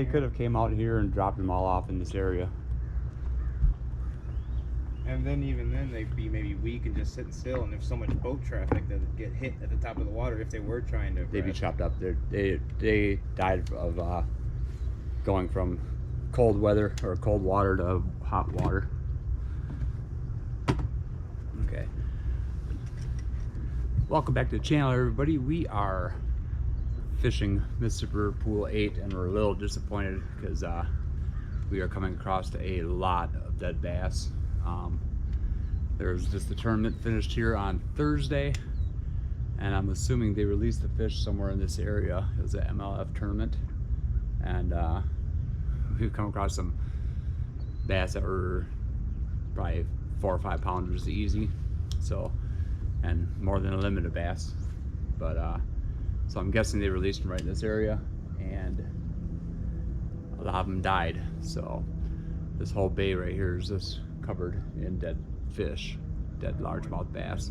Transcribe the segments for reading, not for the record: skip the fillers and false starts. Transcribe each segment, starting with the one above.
they could have came out here and dropped them all off in this area. And then even then they'd be maybe weak and just sitting still, and there's so much boat traffic that would get hit at the top of the water if they were trying to. They'd be chopped up. They died of going from cold weather or cold water to hot water. Okay. Welcome back to the channel, everybody. We are fishing Mississippi River Pool 8, and we're a little disappointed because we are coming across a lot of dead bass. There's just the tournament finished here on Thursday, and I'm assuming they released the fish somewhere in this area. It was an MLF tournament, and we've come across some bass that were probably 4 or 5 pounders easy, so, and more than a limit of bass. But so I'm guessing they released them right in this area, and a lot of them died. So this whole bay right here is just covered in dead fish, dead largemouth bass,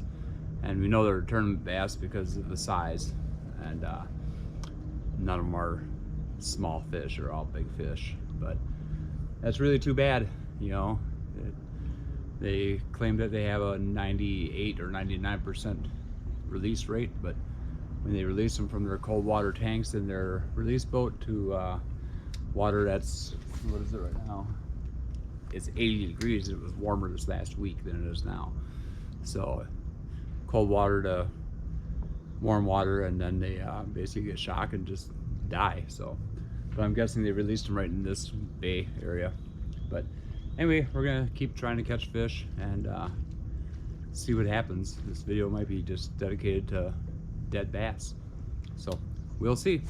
and we know they're tournament bass because of the size, and none of them are small fish, they're all big fish. But that's really too bad, you know. They claim that they have a 98 or 99% release rate, but when they release them from their cold water tanks in their release boat to water that's, what is it right now? It's 80 degrees. It was warmer this last week than it is now. So cold water to warm water, and then they basically get shocked and just die. So, but I'm guessing they released them right in this bay area. But anyway, we're gonna keep trying to catch fish and see what happens. This video might be just dedicated to dead bass, so we'll see.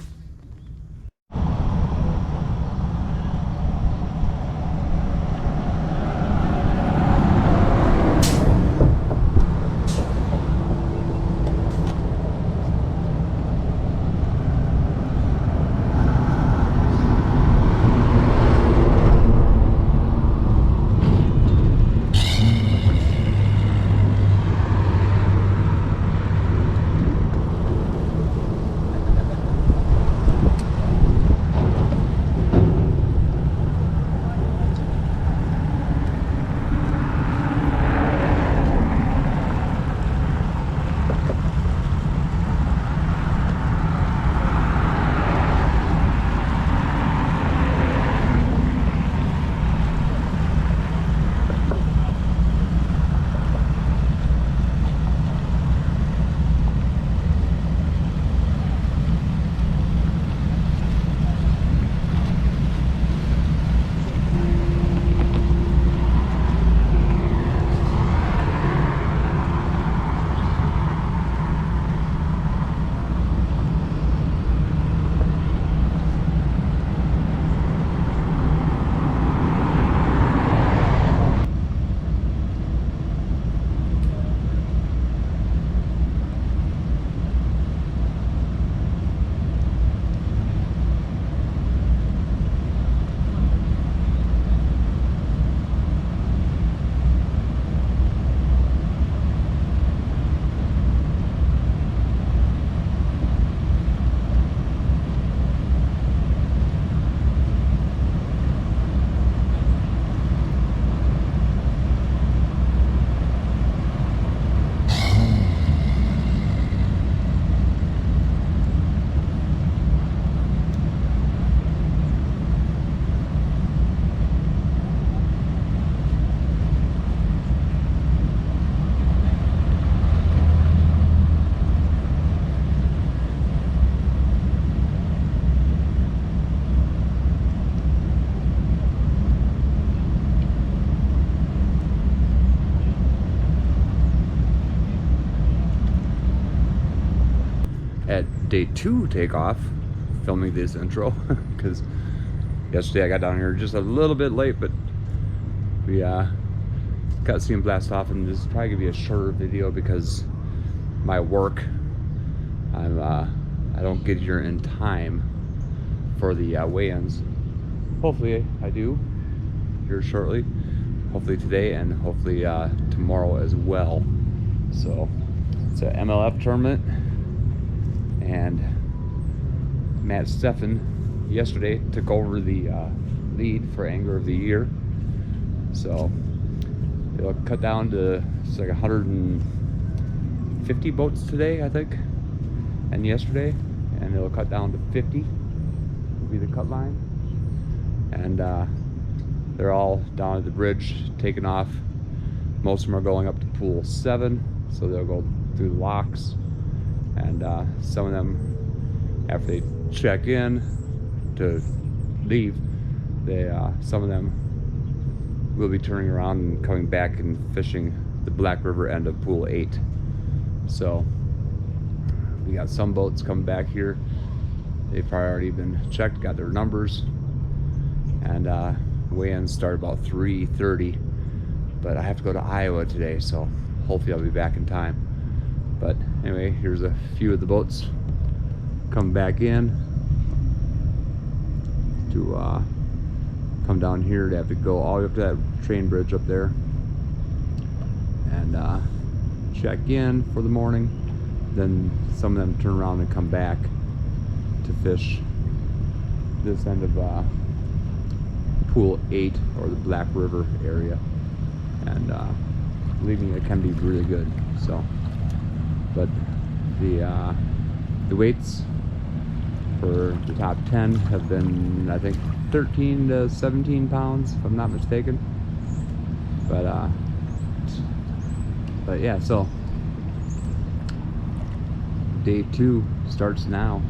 At day 2 takeoff, filming this intro, because yesterday I got down here just a little bit late, but we got to see him blast off, and this is probably gonna be a shorter video because my work, I don't get here in time for the weigh-ins. Hopefully I do here shortly, hopefully today, and hopefully tomorrow as well. So it's an MLF tournament, and Matt Steffen yesterday took over the lead for Angler of the Year. So it'll cut down to, it's like 150 boats today, I think, and yesterday, and it'll cut down to 50 will be the cut line. And they're all down at the bridge taking off. Most of them are going up to pool 7, so they'll go through the locks, and some of them, after they check in to leave, they some of them will be turning around and coming back and fishing the Black River end of pool 8. So we got some boats coming back here. They've probably already been checked, got their numbers, and weigh-ins start about 3:30. But I have to go to Iowa today, so hopefully I'll be back in time. But anyway, here's a few of the boats come back in to come down here. They have to go all the way up to that train bridge up there and check in for the morning. Then some of them turn around and come back to fish this end of pool 8, or the Black River area. And believe me, it can be really good. So, but the weights for the top 10 have been, I think, 13 to 17 pounds, if I'm not mistaken. But yeah, so day 2 starts now.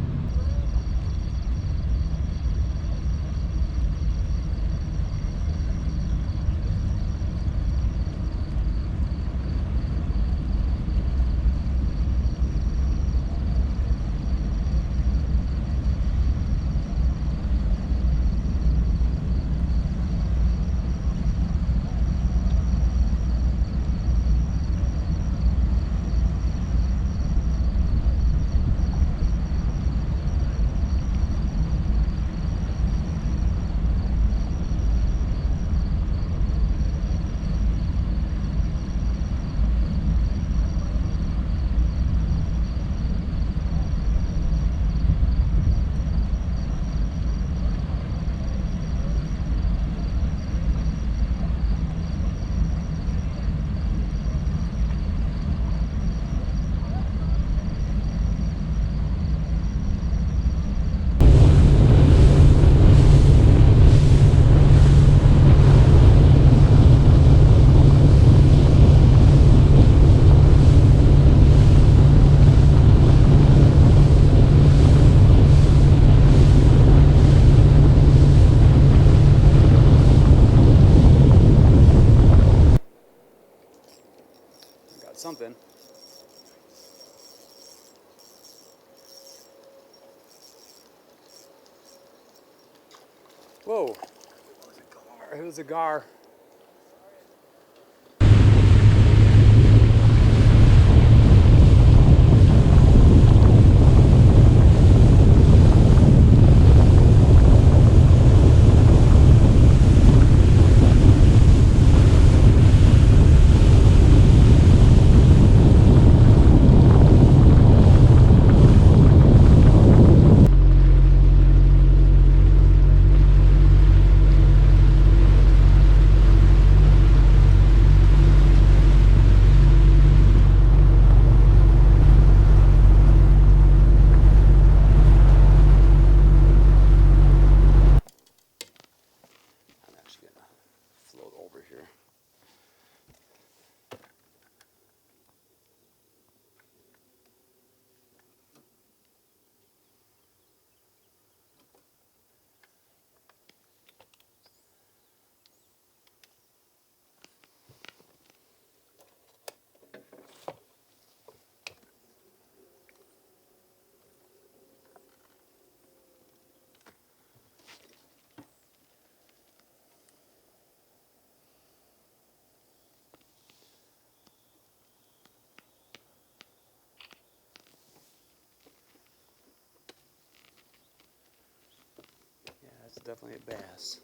Something. Whoa. It was a gar. That's definitely a bass.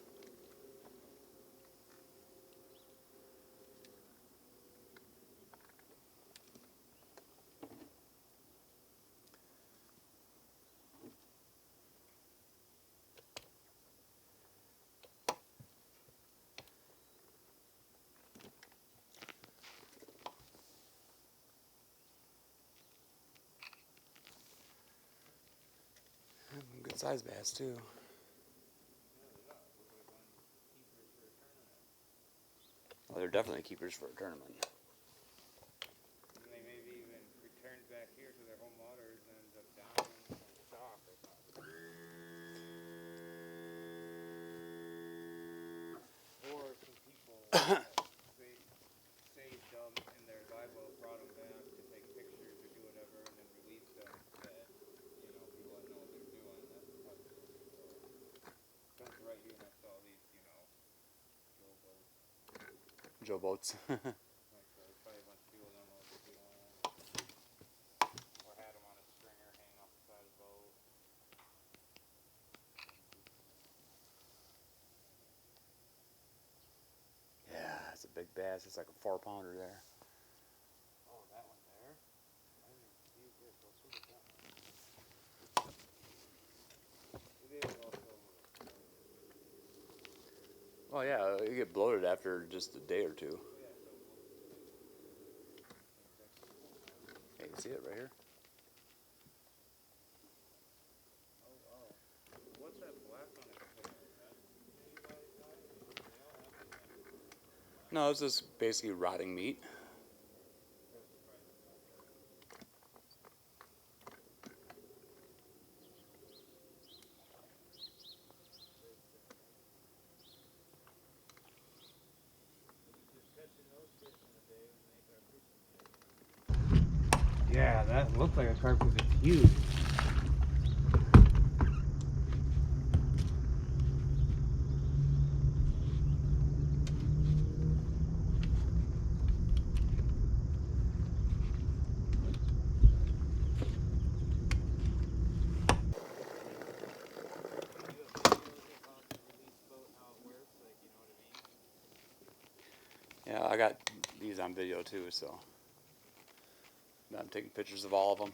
size bass too. Well, they're definitely keepers for a tournament. And they maybe even return back here to their home waters and end up down and shock or something. Or some people they saved them in their live well, brought them back to take pictures or do whatever, and then released them instead. You know, people that know what they're doing. That's probably the story. Because right here next to all these, you know, Joe boats. Joe boats. Like there's probably a bunch of people that don't know what they're doing. Or had them on a stringer hanging off the side of the boat. Yeah, it's a big bass. It's like a 4-pounder there. Oh, that one there? I didn't even see it. Go swim with that one. It is also a little slow. Oh yeah, you get bloated after just a day or two. Oh, yeah, so You can see it right here. oh, wow. What's that black one at the picture? Is that anybody's size? They all have the same. No, it's just basically rotting meat. Yeah, that looked like a carp because it's huge. Yeah, I got these on video too, so I'm taking pictures of all of them.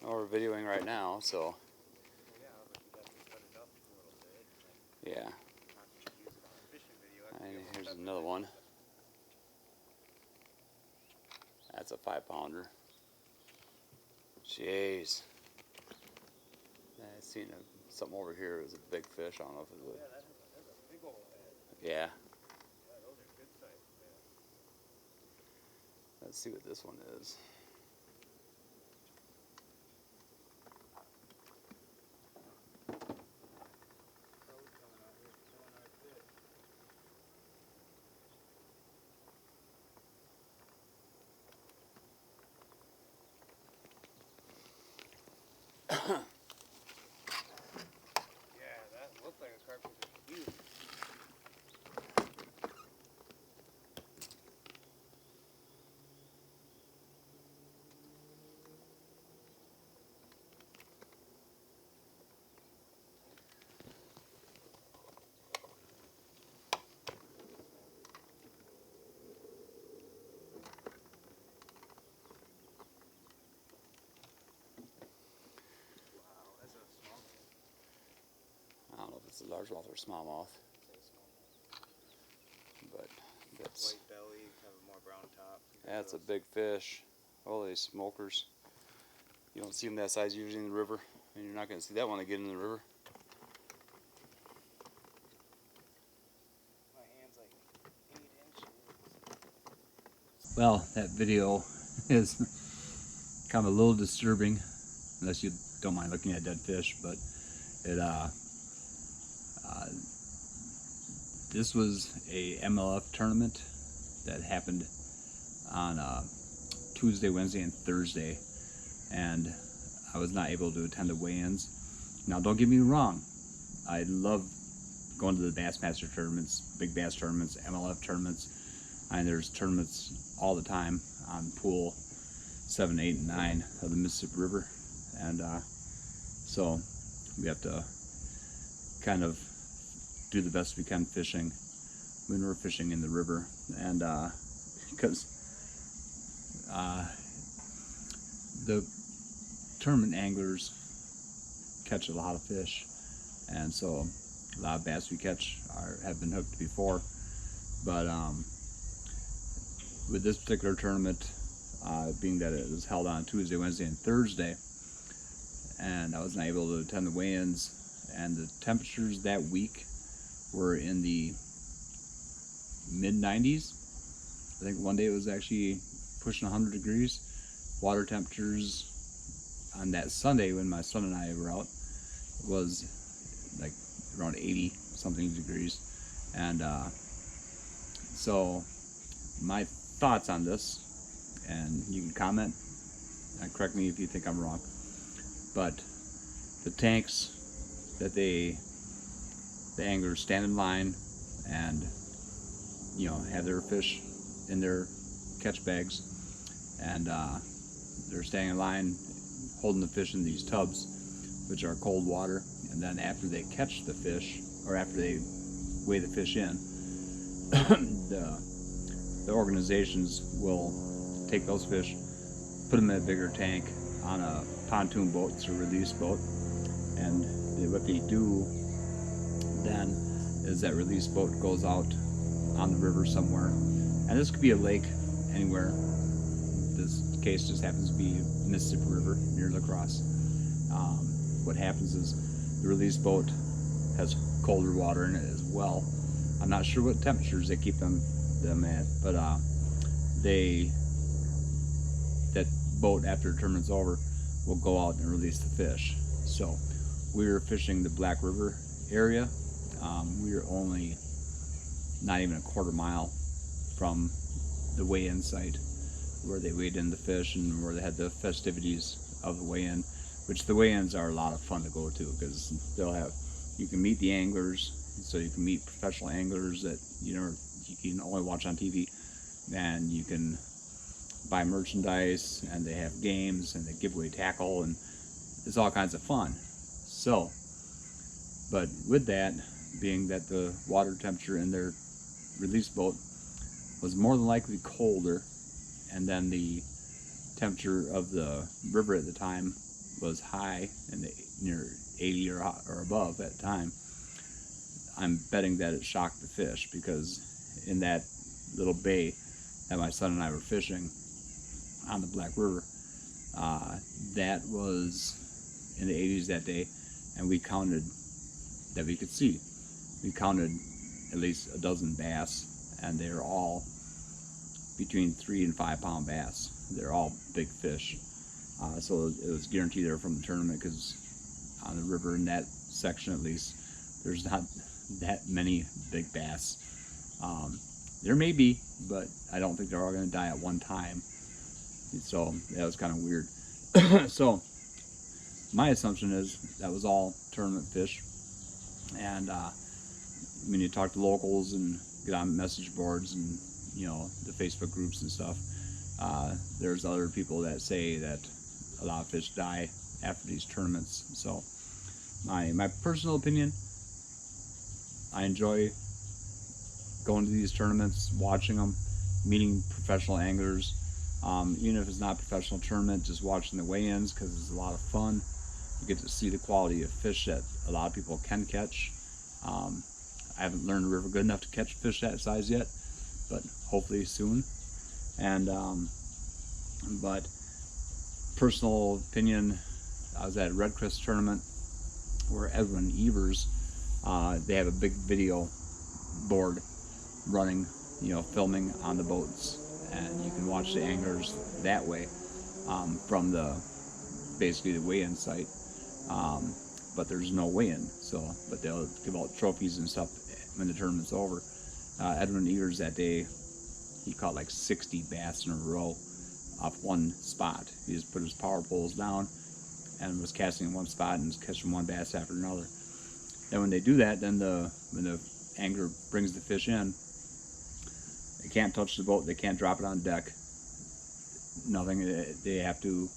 Oh, we're videoing right now, so yeah. And here's another one. That's a 5-pounder. Jeez. I seen something over here. It was a big fish. I don't know if it was. Yeah, that's a big old head. Yeah. Yeah, those are good sized fish. Let's see what this one is. Yeah, that looked like a carp because it's huge. Wow, that's a smallmouth. I don't know if it's a largemouth or smallmouth, but that's White belly, have a more brown top. that's a big fish. Holy smokers! You don't see them that size usually in the river, and you're not going to see that one again in the river. My hand's like 8 inches. Well, that video is kind of a little disturbing, unless you don't mind looking at dead fish, but it this was a MLF tournament that happened on Tuesday, Wednesday, and Thursday, and I was not able to attend the weigh-ins. Now, don't get me wrong, I love going to the Bassmaster tournaments, big bass tournaments, MLF tournaments, and there's tournaments all the time on pool 7, 8, and 9 of the Mississippi River, and so we have to kind of do the best we can fishing when we're fishing in the river, and because the tournament anglers catch a lot of fish, and so a lot of bass we catch have been hooked before. But with this particular tournament, being that it was held on Tuesday, Wednesday, and Thursday, and I was not able to attend the weigh-ins, and the temperatures that week were in the mid-90s. I think one day it was actually pushing 100 degrees. Water temperatures on that Sunday when my son and I were out was like around 80 something degrees. And so my thoughts on this, and you can comment and correct me if you think I'm wrong, but the tanks that the anglers stand in line and have their fish in their catch bags, and they're standing in line holding the fish in these tubs, which are cold water, and then after they catch the fish, or after they weigh the fish in, the organizations will take those fish, put them in a bigger tank on a pontoon boat, it's a release boat, and what they do then is that release boat goes out on the river somewhere, and this could be a lake anywhere. This case just happens to be Mississippi River near LaCrosse. What happens is the release boat has colder water in it as well. I'm not sure what temperatures they keep them at, but that boat, after the tournament's over, will go out and release the fish. So we were fishing the Black River area. We were only not even a quarter mile from the weigh-in site where they weighed in the fish and where they had the festivities of the weigh-in, which the weigh-ins are a lot of fun to go to, because you can meet the anglers, so you can meet professional anglers that you can only watch on TV, and you can buy merchandise, and they have games, and they give away tackle, and it's all kinds of fun. So, but with that, being that the water temperature in their release boat was more than likely colder, and then the temperature of the river at the time was high, and near 80 or above at the time, I'm betting that it shocked the fish, because in that little bay that my son and I were fishing on the Black River, that was in the 80s that day, and we counted that we could see. We counted at least a dozen bass, and they're all between 3 and 5 pound bass. They're all big fish. So it was guaranteed they were from the tournament, because on the river in that section at least, there's not that many big bass. There may be, but I don't think they're all going to die at one time. So that was kind of weird. So my assumption is that was all tournament fish. And when you talk to locals and get on message boards and the Facebook groups and stuff, there's other people that say that a lot of fish die after these tournaments. So my personal opinion, I enjoy going to these tournaments, watching them, meeting professional anglers, even if it's not a professional tournament, just watching the weigh-ins, because it's a lot of fun. You get to see the quality of fish that a lot of people can catch. I haven't learned the river good enough to catch fish that size yet, but hopefully soon. And but personal opinion, I was at a Red Chris tournament where Edwin Evers, they have a big video board running, filming on the boats, and you can watch the anglers that way from basically the weigh-in site. But there's no weigh-in, but they'll give out trophies and stuff when the tournament's over. Edwin Evers that day, he caught like 60 bass in a row off one spot. He just put his power poles down and was casting in one spot and was catching one bass after another. And when they do that, then when the angler brings the fish in, they can't touch the boat, they can't drop it on deck, nothing. They have to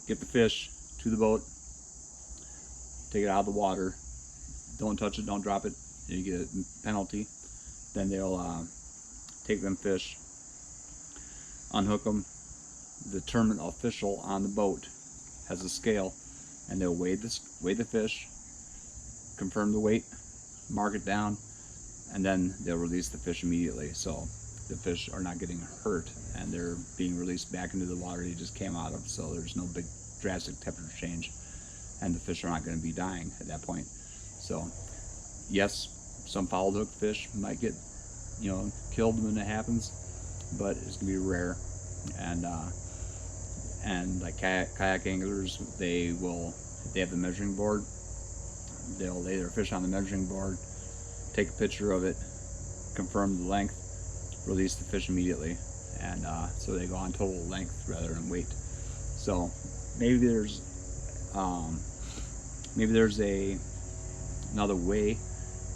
get the fish to the boat, take it out of the water, don't touch it, don't drop it, you get a penalty. Then they'll take them fish, unhook them. The tournament official on the boat has a scale, and they'll weigh the fish, confirm the weight, mark it down, and then they'll release the fish immediately. So the fish are not getting hurt, and they're being released back into the water they just came out of. So there's no big drastic temperature change, and the fish are not going to be dying at that point. So yes, some foul hook fish might get, you know, killed when it happens, but it's gonna be rare. And like kayak anglers, they have the measuring board. They'll lay their fish on the measuring board, take a picture of it, confirm the length, release the fish immediately, and so they go on total length rather than weight. So maybe there's another way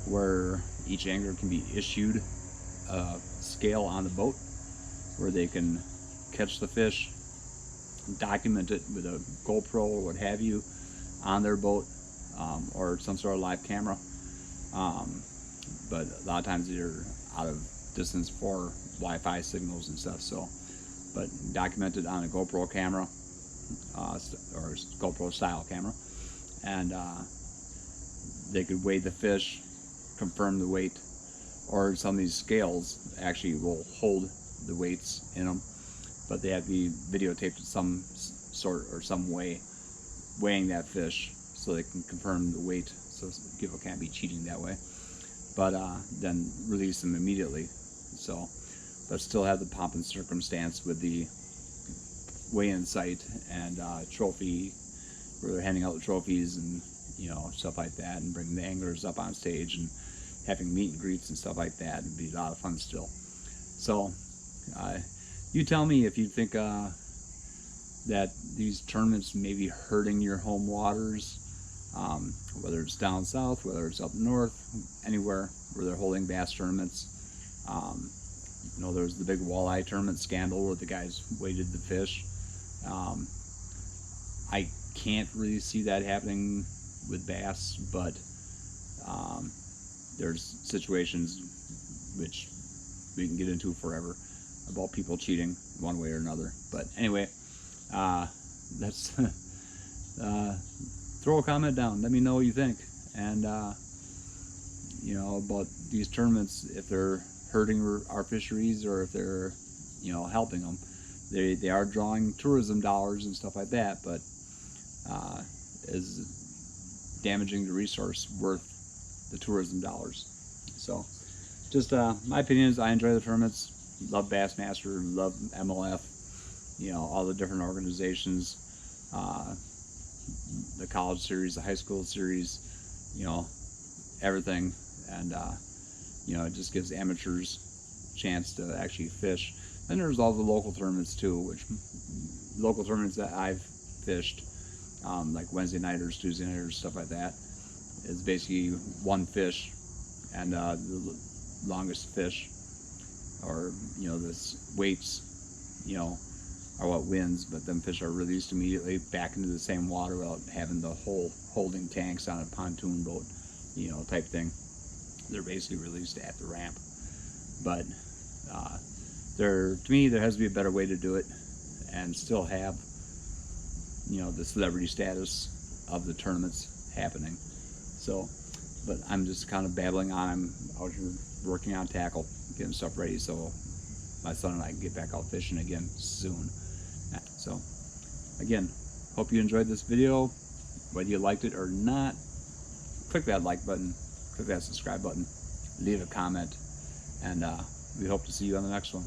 where each angler can be issued a scale on the boat where they can catch the fish, document it with a GoPro or what have you on their boat, or some sort of live camera. But a lot of times they're out of distance for Wi-Fi signals and stuff. So, but document it on a GoPro camera, or GoPro style camera, and they could weigh the fish, confirm the weight, or some of these scales actually will hold the weights in them, but they have to be videotaped in some sort or some way, weighing that fish so they can confirm the weight, so people can't be cheating that way. But then release them immediately. So, but still have the pomp and circumstance with the weigh-in site and trophy, where they're handing out the trophies and, you know, stuff like that, and bringing the anglers up on stage and having meet and greets and stuff like that. It'd be a lot of fun still. So you tell me if you think that these tournaments may be hurting your home waters, whether it's down south, whether it's up north, anywhere where they're holding bass tournaments. You know, there's the big walleye tournament scandal where the guys weighted the fish. I can't really see that happening with bass, but there's situations which we can get into forever about people cheating one way or another. But anyway, that's throw a comment down, let me know what you think, and you know, about these tournaments, if they're hurting our fisheries or if they're, you know, helping them. They are drawing tourism dollars and stuff like that, but is damaging the resource worth the tourism dollars? So just my opinion is I enjoy the tournaments, love Bassmaster, love MLF, you know, all the different organizations, the college series, the high school series, you know, everything. And you know, it just gives amateurs a chance to actually fish. Then there's all the local tournaments too, which local tournaments that I've fished, like Wednesday nighters, Tuesday nighters, stuff like that, is basically one fish, and the longest fish, or, you know, this weights, you know, are what wins. But them fish are released immediately back into the same water without having the whole holding tanks on a pontoon boat, you know, type thing. They're basically released at the ramp. But to me, there has to be a better way to do it and still have, you know, the celebrity status of the tournaments happening. So, but I'm just kind of babbling on. I'm out here working on tackle, getting stuff ready so my son and I can get back out fishing again soon. So again, hope you enjoyed this video. Whether you liked it or not, click that like button, click that subscribe button, leave a comment, and we hope to see you on the next one.